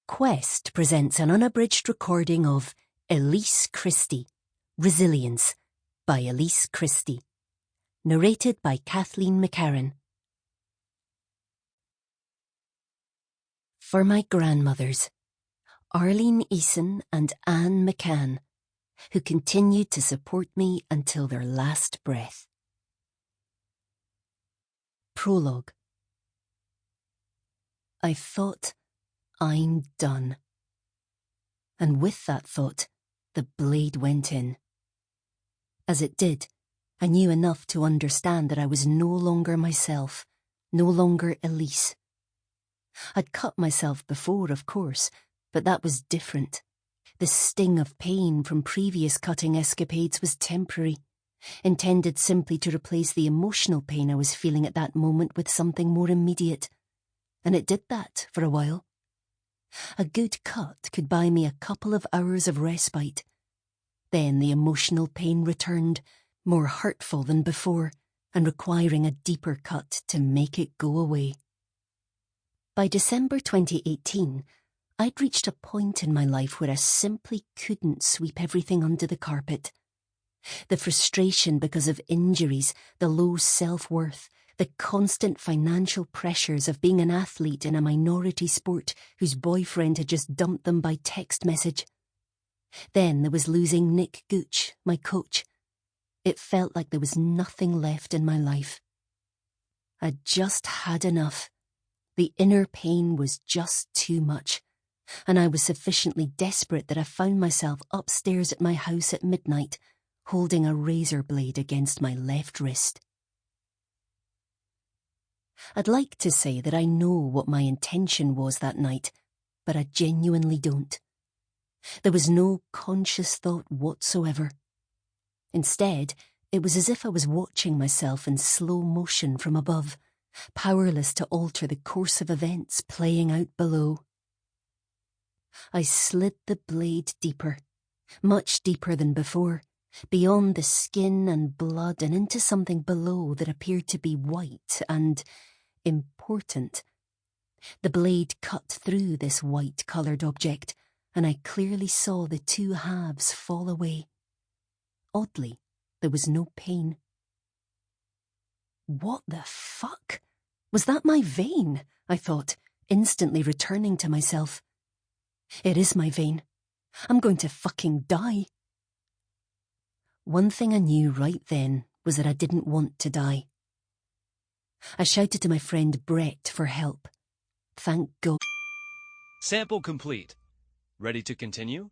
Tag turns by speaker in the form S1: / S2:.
S1: Quest presents an unabridged recording of Elise Christie, Resilience, by Elise Christie. Narrated by Cathleen Mccarron. For my grandmothers, Arlene Eason and Anne McCann, who continued to support me until their last breath. Prologue. I thought, I'm done. And with that thought, the blade went in. As it did, I knew enough to understand that I was no longer myself, no longer Elise. I'd cut myself before, of course, but that was different. The sting of pain from previous cutting escapades was temporary, intended simply to replace the emotional pain I was feeling at that moment with something more immediate. And it did that for a while. A good cut could buy me a couple of hours of respite. Then the emotional pain returned, more hurtful than before, and requiring a deeper cut to make it go away. By December 2018, I'd reached a point in my life where I simply couldn't sweep everything under the carpet. The frustration because of injuries, the low self-worth, the constant financial pressures of being an athlete in a minority sport whose boyfriend had just dumped them by text message. Then there was losing Nick Gooch, my coach. It felt like there was nothing left in my life. I'd just had enough. The inner pain was just too much, and I was sufficiently desperate that I found myself upstairs at my house at midnight, holding a razor blade against my left wrist. I'd like to say that I know what my intention was that night, but I genuinely don't. There was no conscious thought whatsoever. Instead, it was as if I was watching myself in slow motion from above, powerless to alter the course of events playing out below. I slid the blade deeper, much deeper than before, beyond the skin and blood and into something below that appeared to be white and important. The blade cut through this white-coloured object, and I clearly saw the two halves fall away. Oddly, there was no pain. What the fuck? Was that my vein? I thought, instantly returning to myself. It is my vein. I'm going to fucking die. One thing I knew right then was that I didn't want to die. I shouted to my friend Brett for help. Thank God.
S2: Sample complete. Ready to continue?